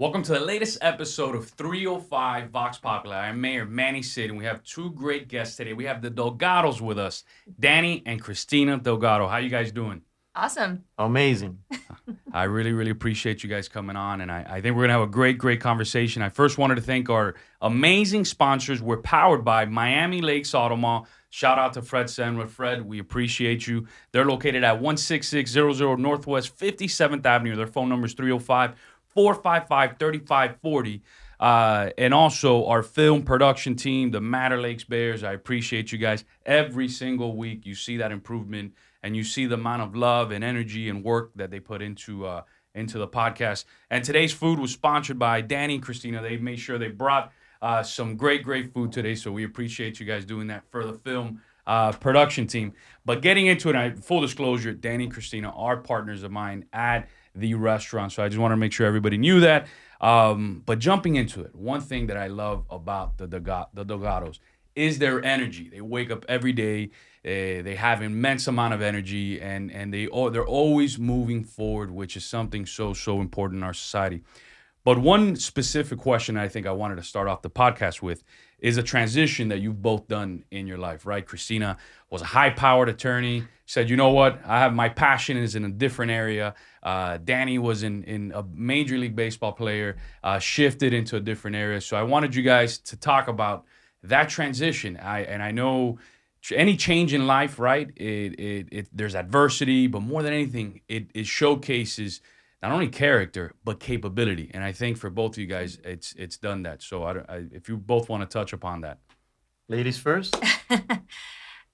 Welcome to the latest episode of 305 Vox Populi. I'm Mayor Manny Sid, and we have two great guests today. We have the Delgados with us, Danny and Kristina Delgado. How you guys doing? Awesome. Amazing. I really appreciate you guys coming on, and I think we're going to have a great conversation. I first wanted to thank our amazing sponsors. We're powered by Miami Lakes Auto Mall. Shout out to Fred Senra. Fred, we appreciate you. They're located at 16600 Northwest 57th Avenue. Their phone number is 305-455-3540. And also our film production team, the Matter Lakes Bears. I appreciate you guys. Every single week you see that improvement and you see the amount of love and energy and work that they put into the podcast. And today's food was sponsored by Danny and Kristina. They made sure they brought some great food today, so we appreciate you guys doing that for the film production team. But getting into it, full disclosure, Danny and Kristina are partners of mine at the restaurant, so I just want to make sure everybody knew that. But jumping into it, one thing that I love about the Delgados is their energy. They wake up every day. They have immense amount of energy, and they're always moving forward, which is something so important in our society. But one specific question I think I wanted to start off the podcast with is a transition that you've both done in your life, right? Kristina was a high-powered attorney, said, you know what, my passion is in a different area. Danny was in a Major League Baseball player, shifted into a different area. So I wanted you guys to talk about that transition. I know any change in life, right? There's adversity, but more than anything, it showcases not only character but capability. And I think for both of you guys, it's done that. So if you both want to touch upon that, Ladies first.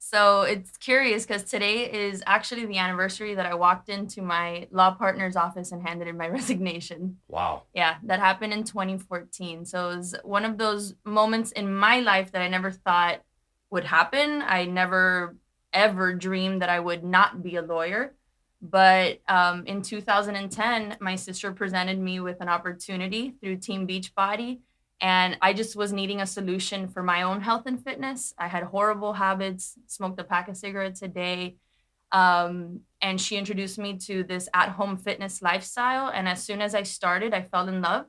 So it's curious because today is actually the anniversary that I walked into my law partner's office and handed in my resignation. wow. Yeah, that happened in 2014. So it was one of those moments in my life that I never thought would happen. I never ever dreamed that I would not be a lawyer. But in 2010, my sister presented me with an opportunity through Team Beachbody. And I just was needing a solution for my own health and fitness. I had horrible habits, smoked a pack of cigarettes a day. And she introduced me to this at-home fitness lifestyle. And as soon as I started, I fell in love.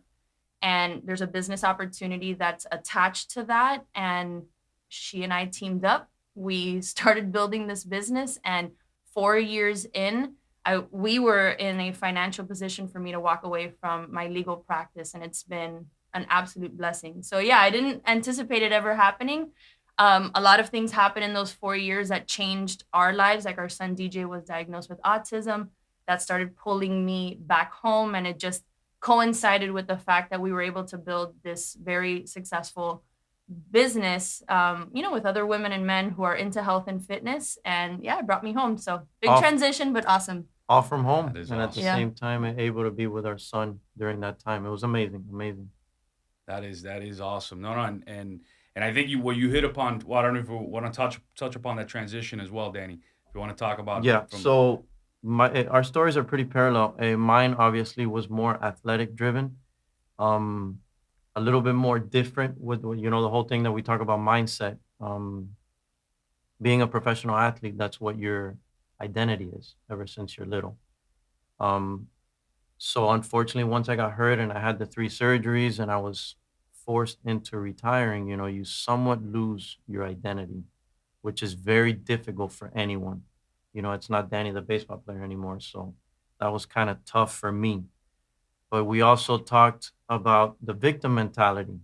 And there's a business opportunity that's attached to that. And she and I teamed up. We started building this business. And 4 years in, we were in a financial position for me to walk away from my legal practice. And it's been an absolute blessing. So yeah, I didn't anticipate it ever happening. A lot of things happened in those 4 years that changed our lives. Like our son DJ was diagnosed with autism. That started pulling me back home, and it just coincided with the fact that we were able to build this very successful business, with other women and men who are into health and fitness. And yeah, it brought me home. So big transition, but awesome. All from home. That is And at the awesome. same time, able to be with our son during that time. It was amazing. That is awesome. No, and I think what you hit upon. Well, I don't know if you want to touch upon that transition as well, Danny. If you want to talk about Yeah. So our stories are pretty parallel. Mine obviously was more athletic driven, um, a little bit more different with the whole thing that we talk about mindset. Being a professional athlete, that's what your identity is ever since you're little. Um, so unfortunately, once I got hurt and I had the 3 surgeries and I was forced into retiring, you somewhat lose your identity, which is very difficult for anyone. It's not Danny the baseball player anymore. So that was kind of tough for me. But we also talked about the victim mentality.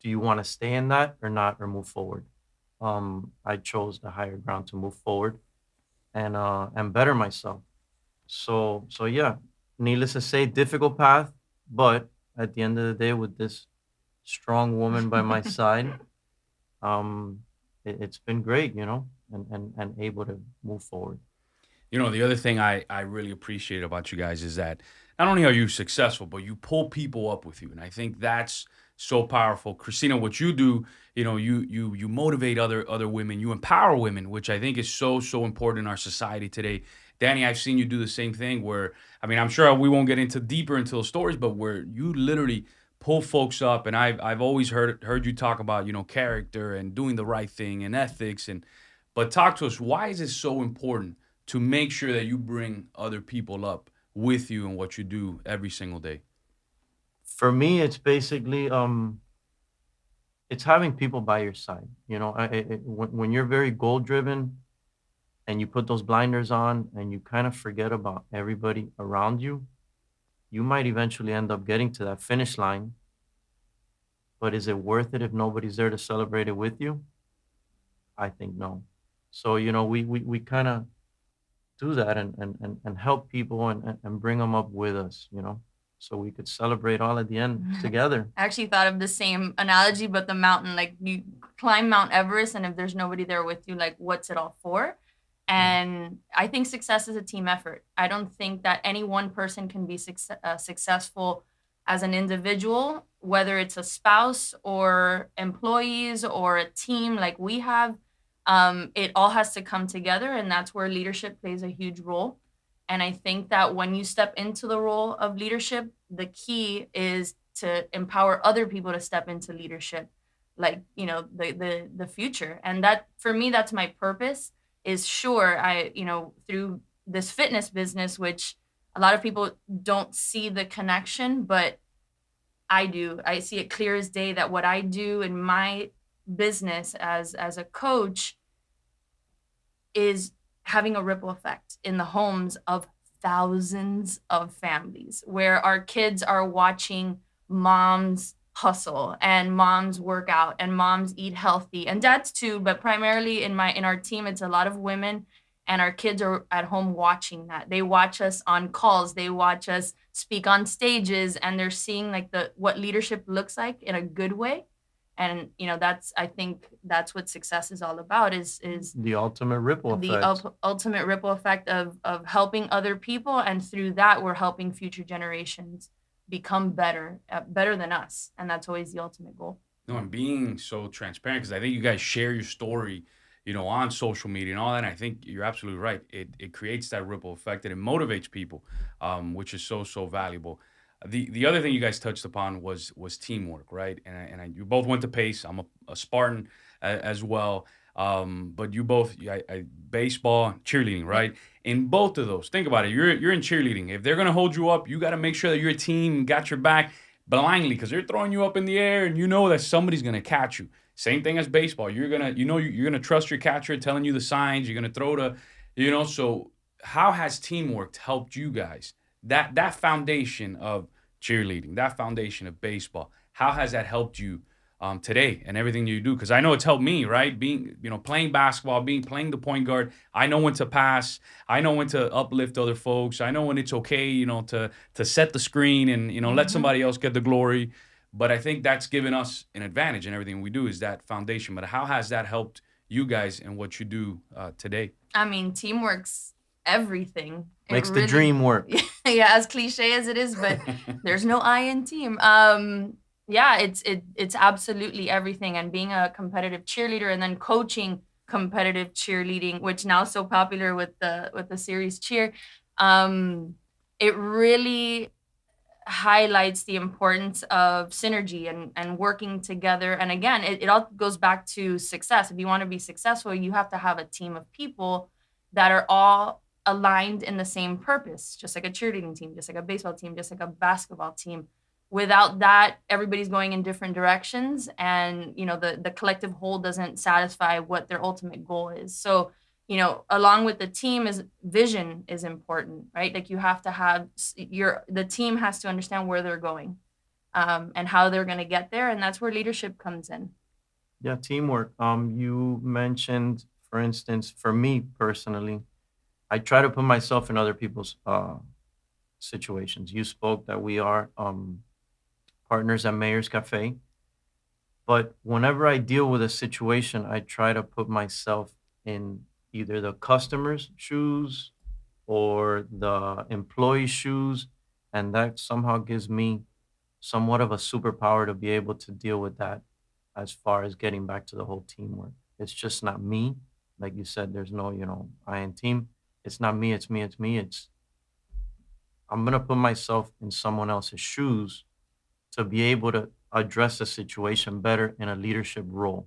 Do you want to stay in that or not, or move forward? I chose the higher ground to move forward and better myself. So yeah, needless to say, difficult path, but at the end of the day, with this strong woman by my side, it's been great, and able to move forward. the other thing I really appreciate about you guys is that not only are you successful, but you pull people up with you, and I think that's so powerful. Christina, what you do, you motivate other women, you empower women, which I think is so important in our society today. Danny, I've seen you do the same thing. Where I mean, I'm sure we won't get into deeper into those stories, but where you literally pull folks up, and I've always heard you talk about character and doing the right thing and ethics, but talk to us. Why is it so important to make sure that you bring other people up with you in what you do every single day? For me, it's basically it's having people by your side. You know, when you're very goal driven and you put those blinders on and you kind of forget about everybody around you, you might eventually end up getting to that finish line. But is it worth it if nobody's there to celebrate it with you? I think no. So, you know, we kind of do that and help people and bring them up with us, you know, so we could celebrate all at the end together. I actually thought of the same analogy, but the mountain, like you climb Mount Everest, and if there's nobody there with you, like what's it all for? And I think success is a team effort. I don't think that any one person can be successful as an individual, whether it's a spouse or employees or a team like we have. It all has to come together, and that's where leadership plays a huge role. And I think that when you step into the role of leadership, the key is to empower other people to step into leadership, like, you know, the future. And that for me, that's my purpose. Is sure, I, you know, through this fitness business, which a lot of people don't see the connection, but I do. I see it clear as day that what I do in my business as a coach is having a ripple effect in the homes of thousands of families where our kids are watching moms hustle and moms work out and moms eat healthy and dads too, but primarily in our team it's a lot of women, and our kids are at home watching that. They watch us on calls, they watch us speak on stages, and they're seeing like the what leadership looks like in a good way. And you know, that's, I think that's what success is all about, is The ultimate ripple the effect. ultimate ripple effect of helping other people, and through that we're helping future generations become better, better than us, and that's always the ultimate goal. No, and being so transparent, because I think you guys share your story, on social media and all that. And I think you're absolutely right. It creates that ripple effect and it motivates people, which is so valuable. The other thing you guys touched upon was teamwork, right? You both went to Pace. I'm a Spartan as well. But you both, baseball, cheerleading, right? In both of those, think about it. You're in cheerleading. If they're gonna hold you up, you got to make sure that your team got your back blindly, because they're throwing you up in the air and you know that somebody's gonna catch you. Same thing as baseball. You're gonna trust your catcher telling you the signs. You're gonna throw So how has teamwork helped you guys? That foundation of cheerleading, that foundation of baseball. How has that helped you today and everything you do? Because I know it's helped me, right? Being playing basketball, playing the point guard. I know when to pass. I know when to uplift other folks. I know when it's okay, to set the screen and let somebody else get the glory. But I think that's given us an advantage in everything we do, is that foundation. But how has that helped you guys and what you do today? I mean, teamwork's everything. Makes the dream work. Yeah, as cliche as it is, but there's no I in team. Yeah, it's absolutely everything. And being a competitive cheerleader and then coaching competitive cheerleading, which now is so popular with the series Cheer, it really highlights the importance of synergy and working together. And again, it all goes back to success. If you want to be successful, you have to have a team of people that are all aligned in the same purpose, just like a cheerleading team, just like a baseball team, just like a basketball team. Without that, everybody's going in different directions, and the collective whole doesn't satisfy what their ultimate goal is. So, along with the team, is vision is important, right? Like you have to have the team has to understand where they're going, and how they're going to get there, and that's where leadership comes in. Yeah, teamwork. You mentioned, for instance, for me personally, I try to put myself in other people's situations. You spoke that we are partners at Mayor's Cafe, but whenever I deal with a situation, I try to put myself in either the customer's shoes or the employee's shoes, and that somehow gives me somewhat of a superpower to be able to deal with that as far as getting back to the whole teamwork. It's just not me. Like you said, there's no, I in team. It's not me, it's me, it's me. I'm gonna put myself in someone else's shoes to be able to address the situation better in a leadership role.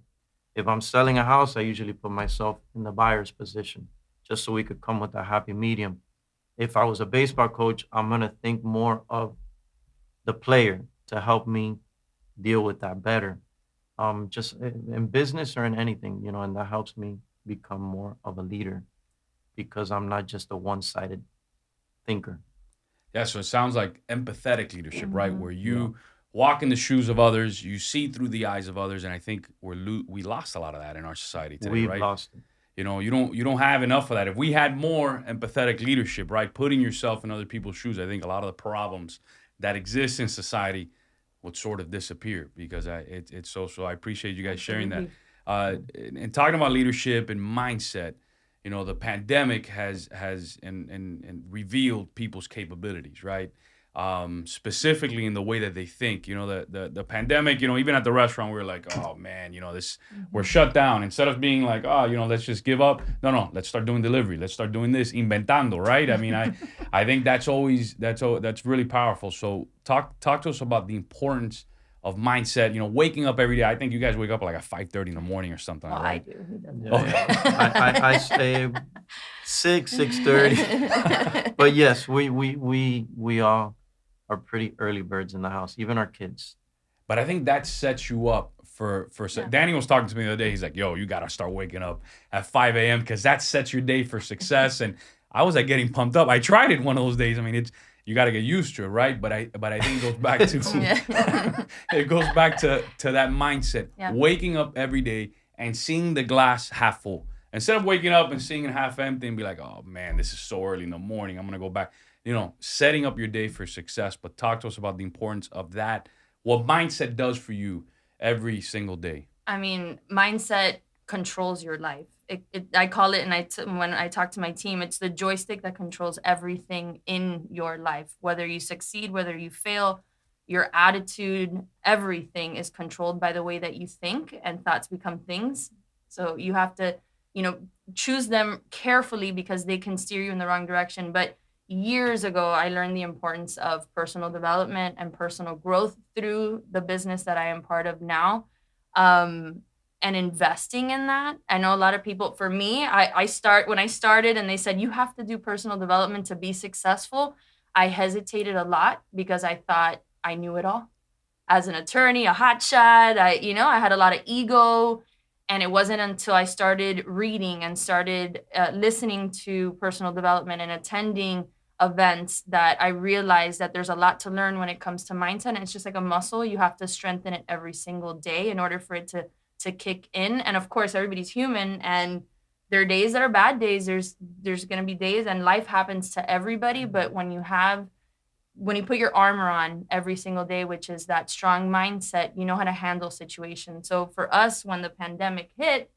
If I'm selling a house, I usually put myself in the buyer's position just so we could come with a happy medium. If I was a baseball coach, I'm gonna think more of the player to help me deal with that better. Just in business or in anything, and that helps me become more of a leader because I'm not just a one-sided thinker. Yeah, so it sounds like empathetic leadership, right? Mm-hmm. Where Yeah, you walk in the shoes of others, you see through the eyes of others, and I think we lost a lot of that in our society today, we've right? lost it. You don't have enough of that. If we had more empathetic leadership, right, putting yourself in other people's shoes, I think a lot of the problems that exist in society would sort of disappear because it's so. I appreciate you guys sharing that. Absolutely. And talking about leadership and mindset, the pandemic has and revealed people's capabilities, right? Specifically in the way that they think. The pandemic. Even at the restaurant, we were like, oh man, this we're Mm-hmm. shut down. Instead of being like, oh, let's just give up. No, let's start doing delivery. Let's start doing this, inventando, right? I mean, I think that's really powerful. So talk to us about the importance of mindset. Waking up every day. I think you guys wake up like at 5:30 in the morning or something, Well, I right? do. He doesn't. Yeah, yeah. I stay 6:30. But yes, we all are pretty early birds in the house, even our kids. But I think that sets you up for. Yeah. Danny was talking to me the other day. He's like, "Yo, you gotta start waking up at 5 a.m. because that sets your day for success." And I was like getting pumped up. I tried it one of those days. I mean, it's you got to get used to it, right? But I think it goes back to Yeah. it goes back to that mindset. Yeah. Waking up every day and seeing the glass half full instead of waking up and seeing it half empty and be like, "Oh man, this is so early in the morning. I'm gonna go back." Setting up your day for success. But talk to us about the importance of that. What mindset does for you every single day. I mean, mindset controls your life. I call it, and when I talk to my team, it's the joystick that controls everything in your life. Whether you succeed, whether you fail, your attitude, everything is controlled by the way that you think, and thoughts become things. So you have to, you know, choose them carefully because they can steer you in the wrong direction. But years ago, I learned the importance of personal development and personal growth through the business that I am part of now. Um, and investing in that. I know a lot of people, for me, when I started and they said, you have to do personal development to be successful, I hesitated a lot because I thought I knew it all. As an attorney, a hotshot, I had a lot of ego. And it wasn't until I started reading and started listening to personal development and attending events that I realized that there's a lot to learn when it comes to mindset. And it's just like a muscle. You have to strengthen it every single day in order for it to kick in. And of course, everybody's human, and there are days that are bad days. There's going to be days, and life happens to everybody. But when you put your armor on every single day, which is that strong mindset, you know how to handle situations. So for us, when the pandemic hit,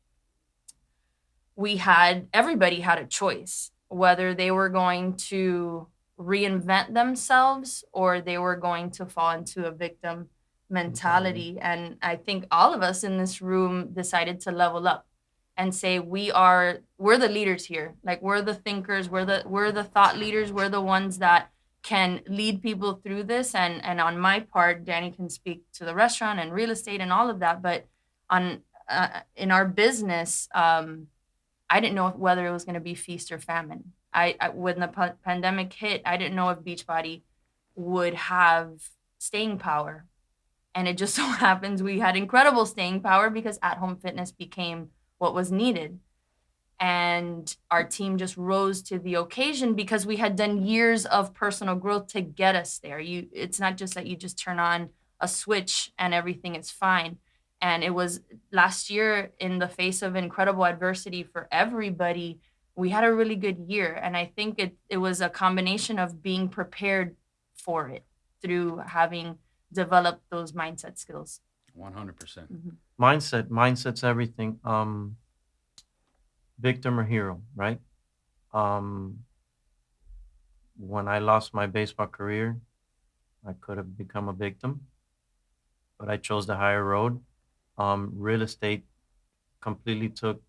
everybody had a choice whether they were going to reinvent themselves or they were going to fall into a victim mentality. And I think all of us in this room decided to level up and say we're the leaders here. Like, we're the thinkers, we're the thought leaders, we're the ones that can lead people through this. And on my part, Danny can speak to the restaurant and real estate and all of that. But in our business, I didn't know whether it was going to be feast or famine. When the pandemic hit, I didn't know if Beachbody would have staying power. And it just so happens we had incredible staying power because at-home fitness became what was needed. And our team just rose to the occasion because we had done years of personal growth to get us there. It's not just that you just turn on a switch and everything is fine. And it was last year, in the face of incredible adversity for everybody, we had a really good year. And I think it was a combination of being prepared for it through having developed those mindset skills. 100%. Mindset's everything. Victim or hero, right? When I lost my baseball career, I could have become a victim, but I chose the higher road. Real estate completely took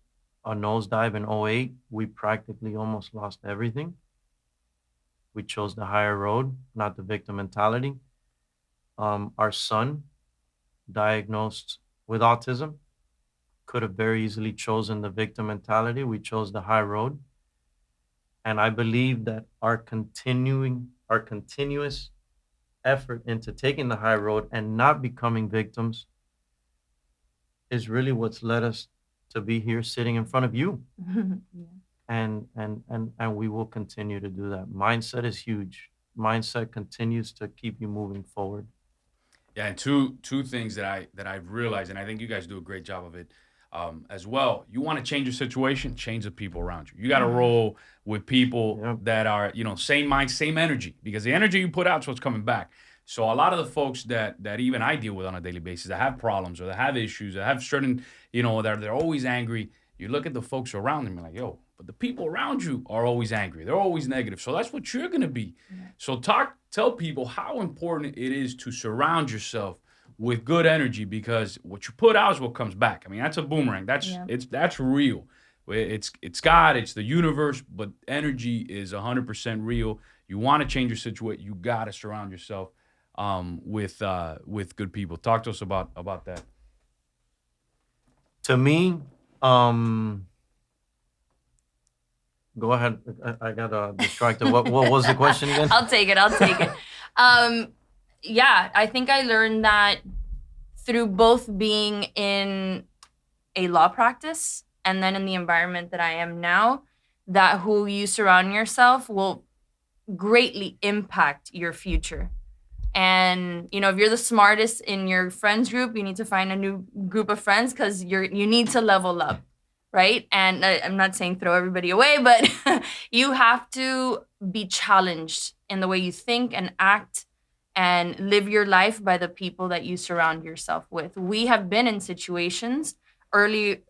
a nosedive in '08. We practically almost lost everything. We chose the higher road, not the victim mentality. Our son, diagnosed with autism, could have very easily chosen the victim mentality. We chose the high road. And I believe that our continuous effort into taking the high road and not becoming victims is really what's led us to be here sitting in front of you. Yeah. And we will continue to do that. Mindset is huge. Mindset continues to keep you moving forward. Yeah, and two things that I've realized, and I think you guys do a great job of it as well. You want to change your situation, change the people around you. You got to roll with people Yep. that are same mind, same energy, because the energy you put out is what's coming back. So a lot of the folks that even I deal with on a daily basis that have problems or that have issues, that have certain that they're always angry. You look at the folks around them, you're like, yo, but the people around you are always angry. They're always negative. So that's what you're gonna be. So tell people how important it is to surround yourself with good energy, because what you put out is what comes back. I mean, that's a boomerang. That's real. It's God, it's the universe, but energy is 100% real. You want to change your situation, you gotta surround yourself with good people. Talk to us about that. To me, go ahead. I got distracted. What was the question again? I'll take it. Yeah, I think I learned that through both being in a law practice and then in the environment that I am now, that who you surround yourself will greatly impact your future. And if you're the smartest in your friends group, you need to find a new group of friends, because you need to level up, right? And I'm not saying throw everybody away, but you have to be challenged in the way you think and act and live your life by the people that you surround yourself with. We have been in situations early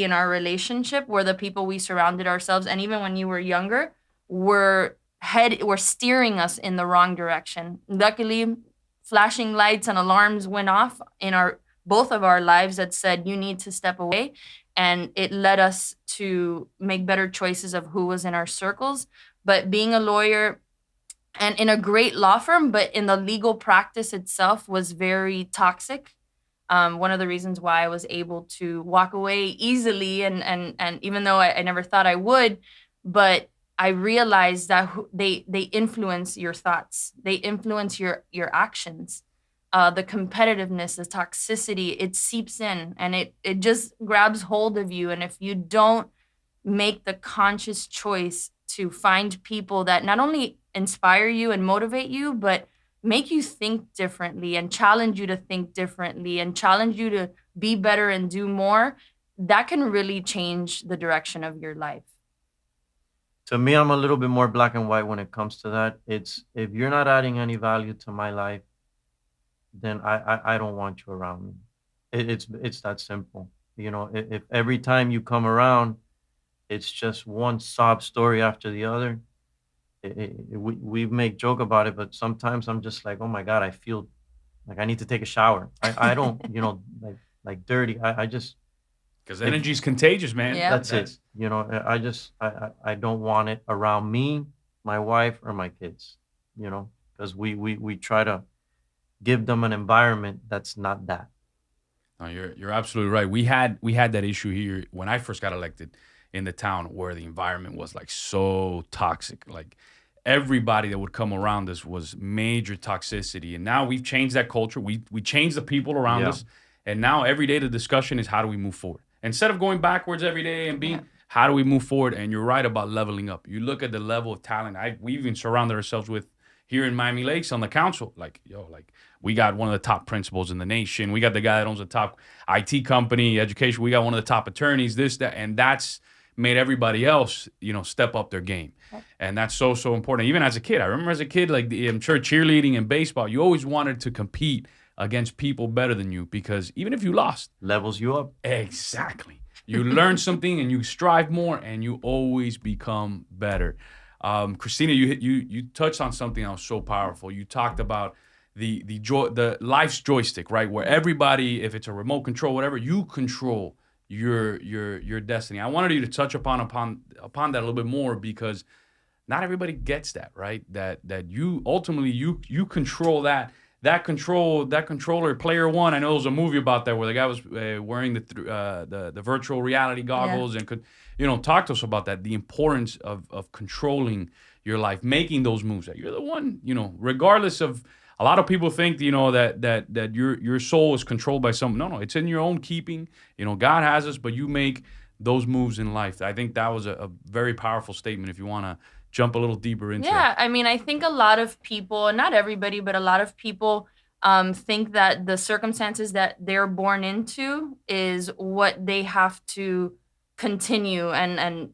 in our relationship where the people we surrounded ourselves, and even when you were younger, were steering us in the wrong direction. Luckily, flashing lights and alarms went off in both of our lives that said you need to step away, and it led us to make better choices of who was in our circles. But being a lawyer and in a great law firm, but in the legal practice itself was very toxic. One of the reasons why I was able to walk away easily, and even though I never thought I would, but I realized that they influence your thoughts, they influence your actions, the competitiveness, the toxicity, it seeps in and it just grabs hold of you. And if you don't make the conscious choice to find people that not only inspire you and motivate you, but make you think differently and challenge you to think differently and challenge you to be better and do more, that can really change the direction of your life. To me, I'm a little bit more black and white when it comes to that. It's if you're not adding any value to my life, then I don't want you around me. It's that simple. If every time you come around, it's just one sob story after the other. We make joke about it, but sometimes I'm just like, oh my God, I feel like I need to take a shower. I don't, like dirty. I just, Because energy is contagious, man. Yeah. that's it. I don't want it around me, my wife, or my kids. Because we try to give them an environment that's not that. No, you're absolutely right. We had that issue here when I first got elected in the town, where the environment was like so toxic. Like everybody that would come around us was major toxicity. And now we've changed that culture. We changed the people around Yeah. us. And now every day the discussion is, how do we move forward? Instead of going backwards every day and being, how do we move forward? And you're right about leveling up. You look at the level of talent we even surrounded ourselves with here in Miami Lakes on the council. Like we got one of the top principals in the nation. We got the guy that owns the top IT company, education. We got one of the top attorneys, this, that, and that's made everybody else, step up their game. And that's so, so important. Even as a kid, I remember as a kid, like I'm sure cheerleading and baseball, you always wanted to compete against people better than you, because even if you lost, Levels you up. exactly, you learn something and you strive more and you always become better. Kristina, you touched on something that was so powerful. You talked about the life's joystick, right? Where everybody, if it's a remote control, whatever, you control your destiny. I wanted you to touch upon that a little bit more, because not everybody gets that, right? That you ultimately you control that controller, player one. I know there was a movie about that where the guy was wearing the virtual reality goggles and could talk to us about that, the importance of controlling your life, making those moves. That you're the one, regardless of a lot of people think, that your soul is controlled by someone. No, it's in your own keeping. God has us, but you make those moves in life. I think that was a very powerful statement. If you want to jump a little deeper into Yeah, it. I mean, I think a lot of people, not everybody, but a lot of people think that the circumstances that they're born into is what they have to continue and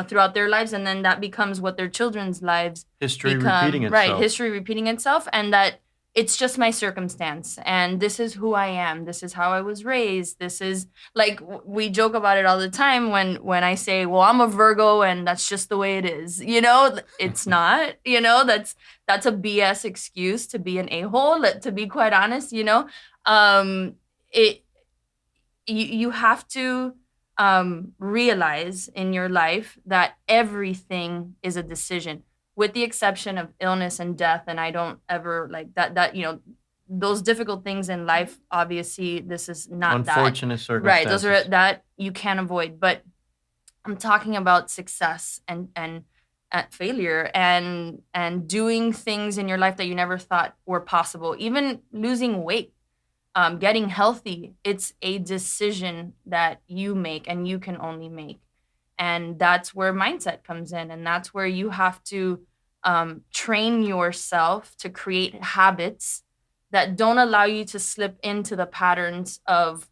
throughout their lives, and then that becomes what their children's lives History become. repeating Right, itself. history repeating itself, and that it's just my circumstance, and this is who I am. This is how I was raised. This is like we joke about it all the time when I say, well, I'm a Virgo and that's just the way it is. It's not. That's a BS excuse to be an a-hole. To be quite honest, it you have to realize in your life that everything is a decision, with the exception of illness and death. And I don't ever like that those difficult things in life, obviously this is not Unfortunate that. circumstances. Right, those are that you can't avoid. But I'm talking about success and at failure and doing things in your life that you never thought were possible, even losing weight, getting healthy. It's a decision that you make and you can only make. And that's where mindset comes in. And that's where you have to train yourself to create habits that don't allow you to slip into the patterns of,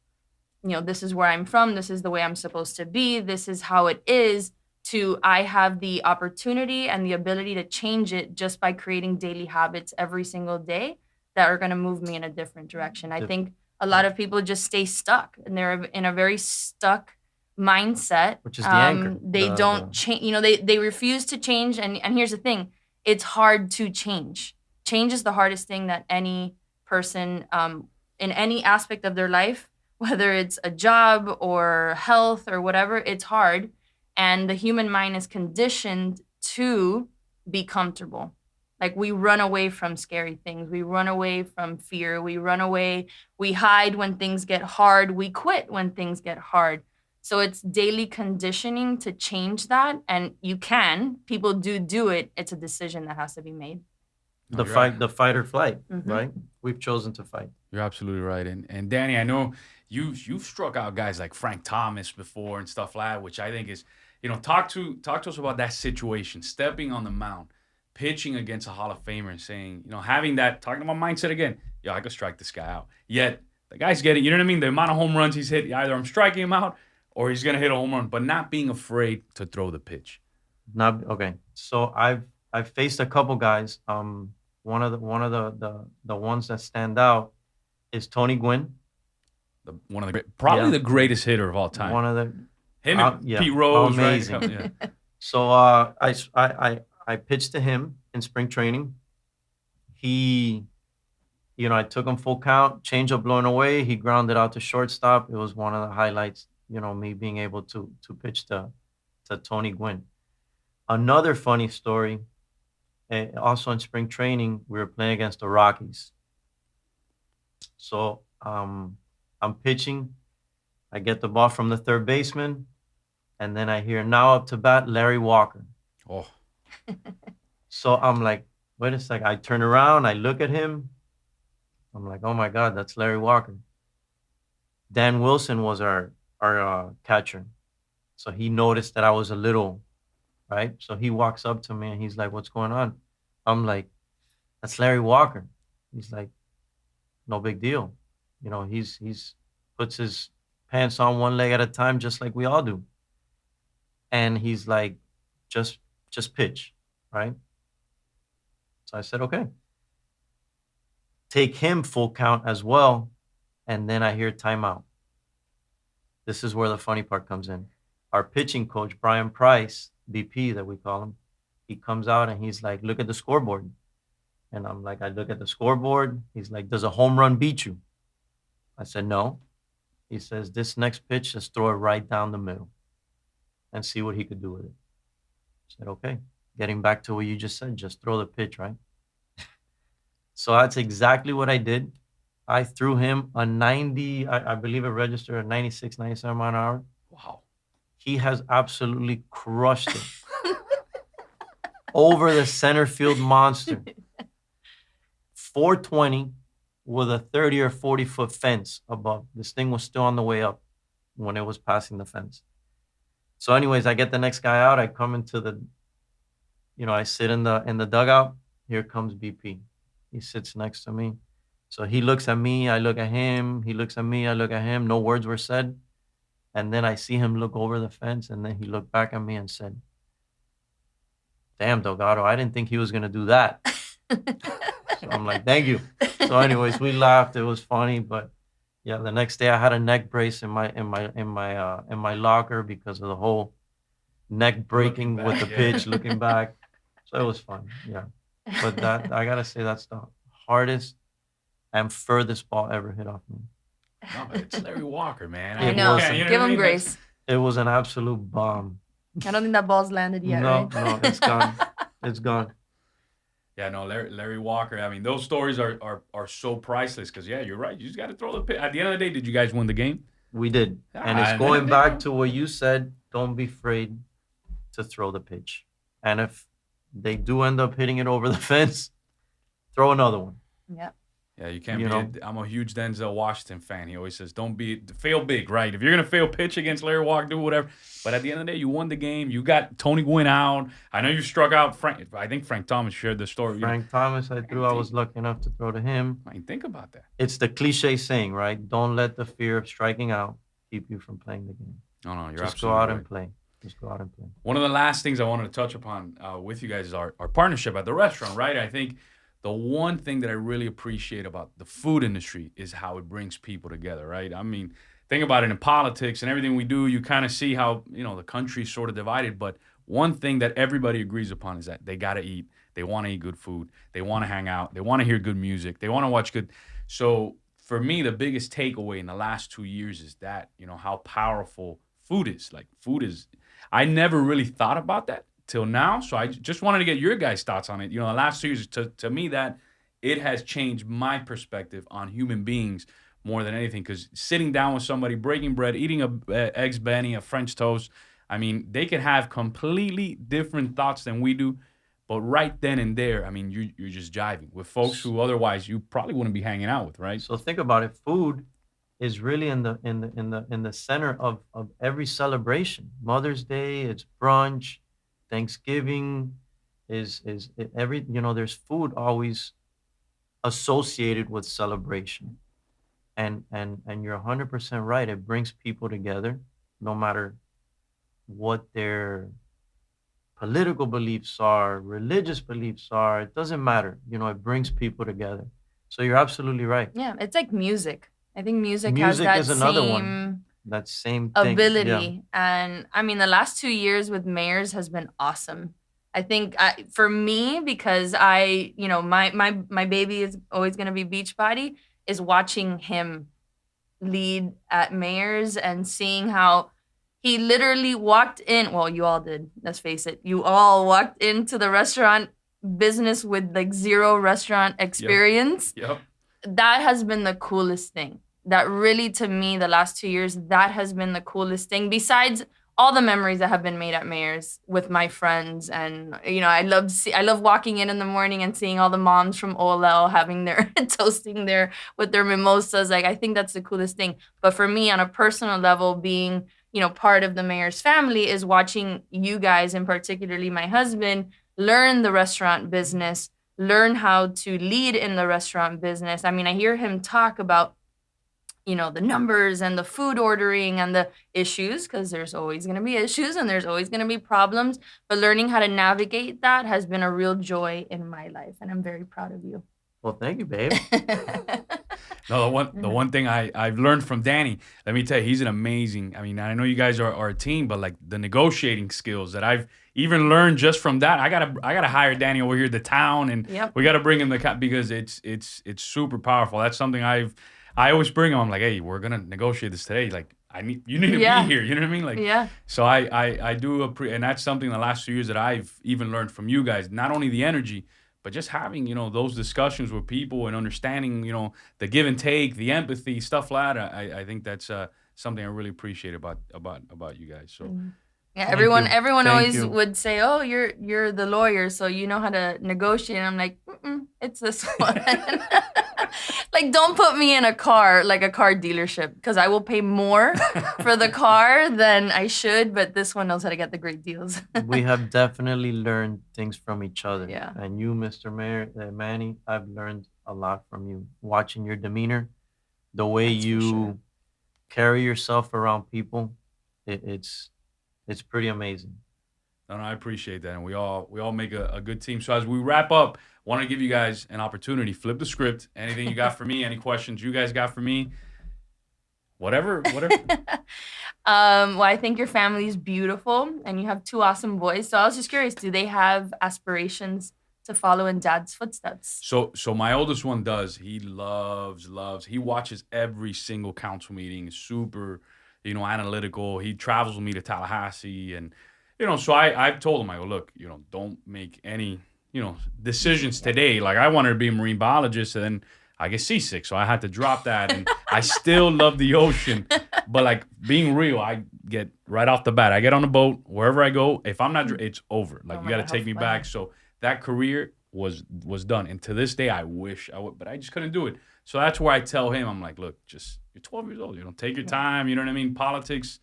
this is where I'm from, this is the way I'm supposed to be, this is how it is, to I have the opportunity and the ability to change it just by creating daily habits every single day that are going to move me in a different direction. I think a lot of people just stay stuck, and they're in a very stuck mindset, which is the anchor. They don't change. They refuse to change. And here's the thing: it's hard to change. Change is the hardest thing that any person, in any aspect of their life, whether it's a job or health or whatever, it's hard. And the human mind is conditioned to be comfortable. Like, we run away from scary things. We run away from fear. We run away. We hide when things get hard. We quit when things get hard. So it's daily conditioning to change that. And you can. People do it. It's a decision that has to be made. The fight or flight, Mhm. right? We've chosen to fight. You're absolutely right. And Danny, I know you've struck out guys like Frank Thomas before and stuff like that, which I think is, talk to us about that situation, stepping on the mound, pitching against a Hall of Famer and saying, having that, talking about mindset again, I could strike this guy out. Yet the guy's getting, you know what I mean? The amount of home runs he's hit, either I'm striking him out or he's going to hit a home run, but not being afraid to throw the pitch. Okay. So I've faced a couple guys. One of the ones that stand out is Tony Gwynn. Probably the greatest hitter of all time. One of the him and Pete Rose, amazing. Right? Yeah. So I pitched to him in spring training. He, I took him full count, changeup blowing away. He grounded out to shortstop. It was one of the highlights, me being able to pitch to Tony Gwynn. Another funny story, also in spring training, we were playing against the Rockies. So I'm pitching. I get the ball from the third baseman, and then I hear, now up to bat, Larry Walker. Oh. So I'm like, wait a second. I turn around, I look at him. I'm like, oh my God, that's Larry Walker. Dan Wilson was our catcher. So he noticed that I was a little, right? So he walks up to me and he's like, what's going on? I'm like, that's Larry Walker. He's like, no big deal. He's puts his pants on one leg at a time, just like we all do. And he's like, just pitch, right? So I said, okay. Take him full count as well. And then I hear timeout. This is where the funny part comes in. Our pitching coach, Brian Price, BP that we call him, he comes out and he's like, look at the scoreboard. And I'm like, I look at the scoreboard. He's like, does a home run beat you? I said, no. He says, this next pitch, just throw it right down the middle and see what he could do with it. I said, okay. Getting back to what you just said, just throw the pitch, right? So that's exactly what I did. I threw him a 90, I believe it registered a 96, 97 mile an hour. Wow. He has absolutely crushed it over the center field monster. 420 with a 30 or 40-foot fence above. This thing was still on the way up when it was passing the fence. So anyways, I get the next guy out. I come into the, I sit in the dugout. Here comes BP. He sits next to me. So he looks at me, I look at him. He looks at me, I look at him. No words were said. And then I see him look over the fence, and then he looked back at me and said, "Damn, Delgado, I didn't think he was gonna do that." So I'm like, "Thank you." So anyways, we laughed. It was funny, but yeah, the next day I had a neck brace in my locker because of the whole neck breaking with the pitch, looking back. So it was fun. Yeah. But that, I gotta say, that's the hardest and furthest ball ever hit off me. No, but it's Larry Walker, man. I It know. wasn't. you know Give what I him mean? grace. It was an absolute bomb. I don't think that ball's landed yet, No, right? no, it's gone. It's gone. Yeah, no, Larry Walker. I mean, those stories are so priceless because, yeah, you're right. You just got to throw the pitch. At the end of the day, did you guys win the game? We did. And Ah, it's going there back you to what you said. Don't be afraid to throw the pitch. And if they do end up hitting it over the fence, throw another one. Yeah. Yeah, you can't You be. know? I'm a huge Denzel Washington fan. He always says, "Don't fail big." Right? If you're gonna fail pitch against Larry Walker, do whatever. But at the end of the day, you won the game. You got Tony Gwynn out. I know you struck out Frank. I think Frank Thomas shared the story. Frank Thomas, I was lucky enough to throw to him. I mean, think about that. It's the cliche saying, right? Don't let the fear of striking out keep you from playing the game. No, you're Just go absolutely out right. and play. Just go out and play. One of the last things I wanted to touch upon with you guys is our partnership at the restaurant, right? I think the one thing that I really appreciate about the food industry is how it brings people together, right? I mean, think about it in politics and everything we do, you kind of see how, the country's sort of divided. But one thing that everybody agrees upon is that they got to eat. They want to eat good food. They want to hang out. They want to hear good music. They want to watch good. So for me, the biggest takeaway in the last 2 years is that, how powerful food is. Like food is, I never really thought about that till now. So I just wanted to get your guys' thoughts on it. The last 2 years, to me, that it has changed my perspective on human beings more than anything. Because sitting down with somebody, breaking bread, eating a eggs benny, a French toast, I mean, they could have completely different thoughts than we do. But right then and there, I mean, you're just jiving with folks who otherwise you probably wouldn't be hanging out with, right? So think about it. Food is really in the center of every celebration. Mother's Day, it's brunch. Thanksgiving is every, there's food always associated with celebration. And you're 100% right. It brings people together, no matter what their political beliefs are, religious beliefs are. It doesn't matter. It brings people together. So you're absolutely right. Yeah, it's like music. I think music Music has that is another same one. That same thing. ability. Yeah. And I mean, the last 2 years with mayors has been awesome. I think for me, because my baby is always going to be Beachbody, is watching him lead at mayors and seeing how he literally walked in. Well, you all did. Let's face it. You all walked into the restaurant business with like zero restaurant experience. Yep. That has been the coolest thing. That really, to me, the last 2 years, that has been the coolest thing. Besides all the memories that have been made at Mayors with my friends, and I love walking in the morning and seeing all the moms from OLL having their toasting there with their mimosas. Like, I think that's the coolest thing. But for me, on a personal level, being part of the Mayors family is watching you guys, and particularly my husband, learn the restaurant business, learn how to lead in the restaurant business. I mean, I hear him talk about the numbers and the food ordering and the issues, because there's always going to be issues and there's always going to be problems. But learning how to navigate that has been a real joy in my life. And I'm very proud of you. Well, thank you, babe. No, the one thing I've learned from Danny, let me tell you, he's an amazing. I mean, I know you guys are a team, but like the negotiating skills that I've even learned just from that, I gotta hire Danny over here, the town, and we gotta bring him because it's super powerful. That's something I always bring him. I'm like, hey, we're gonna negotiate this today. Like, you need to be here. You know what I mean? Like, So I do and that's something the last 2 years that I've even learned from you guys. Not only the energy, but just having those discussions with people and understanding the give and take, the empathy, stuff like that. I think that's something I really appreciate about you guys. So Yeah, Thank you. everyone Thank always you. would say, "Oh, you're the lawyer, so you know how to negotiate." And I'm like, it's this one. Like, don't put me in a car, like a car dealership, because I will pay more for the car than I should. But this one knows how to get the great deals. We have definitely learned things from each other. Yeah. And you, Mr. Mayor, Manny, I've learned a lot from you. Watching your demeanor, the way That's for you sure. carry yourself around people, it's pretty amazing. No, I appreciate that, and we all make a good team. So as we wrap up, want to give you guys an opportunity. Flip the script. Anything you got for me? Any questions you guys got for me? Whatever. Well, I think your family is beautiful and you have two awesome boys. So I was just curious, do they have aspirations to follow in dad's footsteps? So my oldest one does. He loves. He watches every single council meeting. Super, analytical. He travels with me to Tallahassee, and so I've told him, I go, look, don't make any decisions today. Like, I wanted to be a marine biologist, and then I get seasick, so I had to drop that. And I still love the ocean, but like, being real, I get right off the bat. I get on a boat wherever I go. If I'm not, it's over. Like, Oh you my got to God, take how me funny. back. So that career was done, and to this day, I wish I would, but I just couldn't do it. So that's where I tell him, I'm like, look, just you're 12 years old. Take your time. You know what I mean? Politics.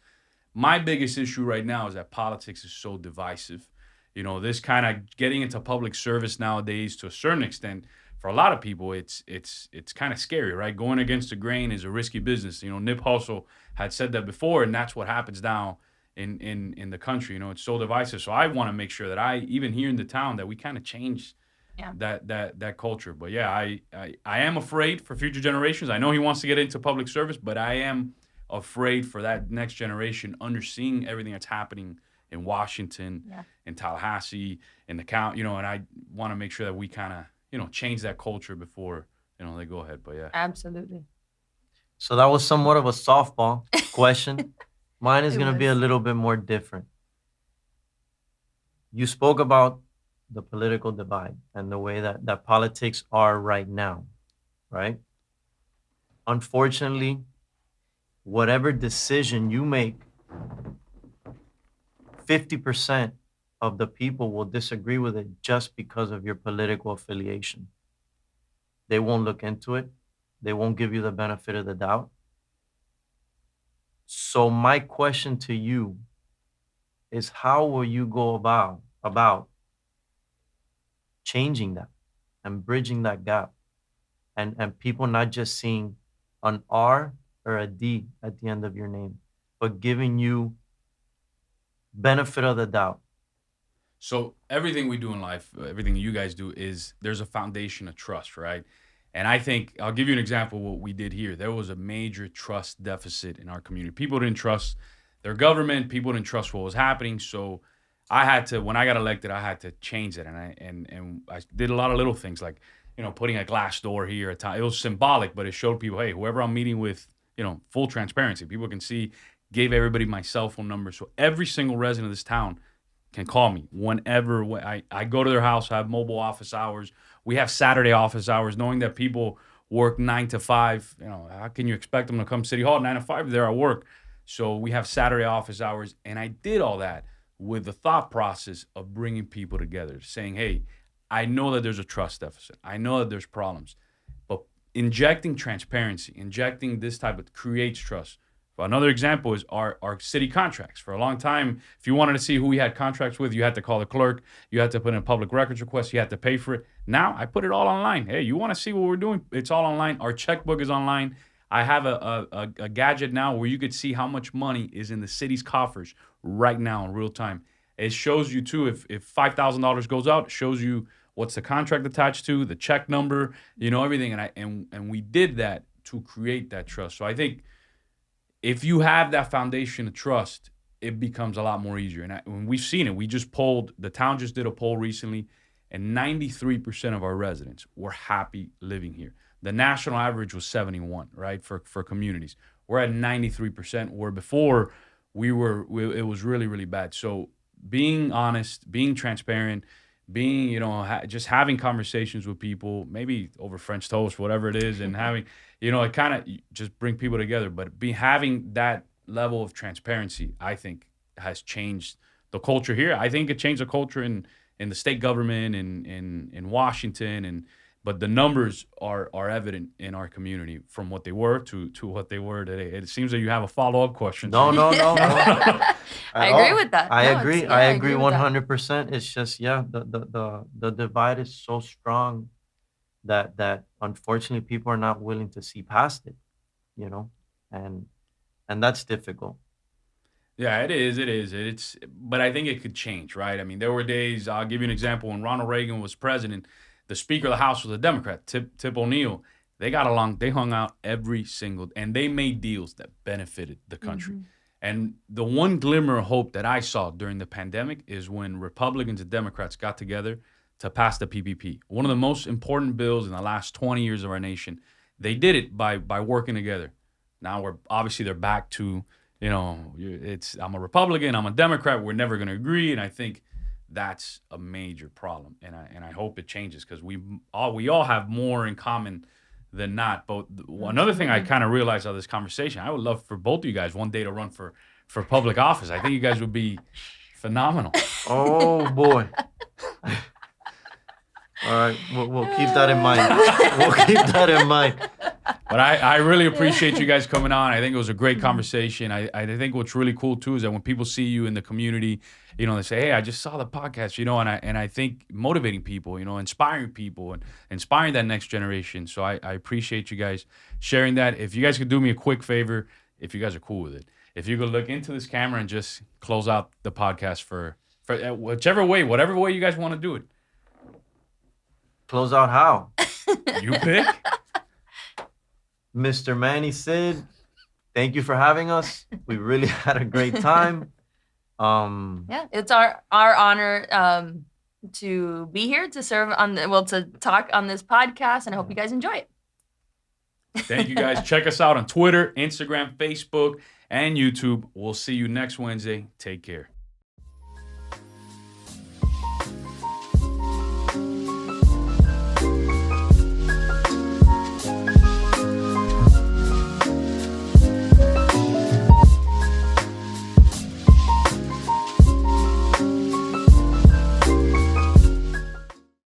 My biggest issue right now is that politics is so divisive. This kind of getting into public service nowadays, to a certain extent, for a lot of people, it's kind of scary, right? Going against the grain is a risky business. Nip Hussle had said that before, and that's what happens now in the country. It's so divisive. So I want to make sure that even here in the town, that we kind of change Yeah. that culture. But yeah, I am afraid for future generations. I know he wants to get into public service, but I am afraid for that next generation underseeing everything that's happening in Washington, Yeah. in Tallahassee, in the county, and I want to make sure that we kind of, change that culture before, they go ahead. But yeah. Absolutely. So that was somewhat of a softball question. Mine is It going to be a was. little bit more different. You spoke about the political divide and the way that politics are right now, right? Unfortunately, whatever decision you make, 50% of the people will disagree with it just because of your political affiliation. They won't look into it. They won't give you the benefit of the doubt. So my question to you is, how will you go about changing that and bridging that gap, and people not just seeing an R or a D at the end of your name, but giving you benefit of the doubt? So everything we do in life, everything you guys do, there's a foundation of trust, right? And I think I'll give you an example of what we did here. There was a major trust deficit in our community. People didn't trust their government. People didn't trust what was happening. So I had to, when I got elected, I had to change it, and I did a lot of little things, like putting a glass door here. It was symbolic, but it showed people, hey, whoever I'm meeting with, full transparency. People can see. Gave everybody my cell phone number, so every single resident of this town can call me whenever. I go to their house. I have mobile office hours. We have Saturday office hours, knowing that people work 9 to 5. How can you expect them to come City Hall 9 to 5? They're at work. So we have Saturday office hours. And I did all that with the thought process of bringing people together, saying, hey, I know that there's a trust deficit. I know that there's problems. But injecting transparency, injecting this type of creates trust. Another example is our city contracts. For a long time, if you wanted to see who we had contracts with, you had to call the clerk. You had to put in a public records request. You had to pay for it. Now, I put it all online. Hey, you want to see what we're doing? It's all online. Our checkbook is online. I have a gadget now where you could see how much money is in the city's coffers right now in real time. It shows you, too, if $5,000 goes out, it shows you what's the contract attached to, the check number, everything. And we did that to create that trust. So I think if you have that foundation of trust, it becomes a lot more easier. And we've seen it. The town just did a poll recently, and 93% of our residents were happy living here. The national average was 71, right, for communities. We're at 93%, where before it was really, really bad. So being honest, being transparent, being, just having conversations with people, maybe over French toast, whatever it is, and having, it kind of just bring people together. But having that level of transparency, I think, has changed the culture here. I think it changed the culture in the state government in Washington, but the numbers are evident in our community from what they were to what they were today. It seems that you have a follow-up question. No. I agree with that. I No, agree. it's- yeah, I agree with that. 100%. It's just, yeah, the divide is so strong that unfortunately people are not willing to see past it, you know, and that's difficult. Yeah, it is. It is. But I think it could change, right? I mean, there were days. I'll give you an example. When Ronald Reagan was president, the Speaker of the House was a Democrat, Tip O'Neill. They got along. They hung out every single, and they made deals that benefited the country. And the one glimmer of hope that I saw during the pandemic is when Republicans and Democrats got together to pass the PPP, one of the most important bills in the last 20 years of our nation. They did it by working together. Now they're back to, I'm a Republican, I'm a Democrat, we're never going to agree, and I think that's a major problem, and I hope it changes because we all have more in common than not. But another thing I kind of realized out of this conversation, I would love for both of you guys one day to run for public office. I think you guys would be phenomenal. Oh boy. All right, we'll keep that in mind. But I really appreciate you guys coming on. I think it was a great conversation. I think what's really cool too is that when people see you in the community, they say, "Hey, I just saw the podcast," and I think motivating people, inspiring people and inspiring that next generation. So I appreciate you guys sharing that. If you guys could do me a quick favor, if you guys are cool with it, if you could look into this camera and just close out the podcast for whatever way you guys want to do it. Close out how? You pick. Mr. Manny Sid, thank you for having us. We really had a great time. Yeah, it's our honor to be here to serve to talk on this podcast, and I hope you guys enjoy it. Thank you guys. Check us out on Twitter, Instagram, Facebook, and YouTube. We'll see you next Wednesday. Take care.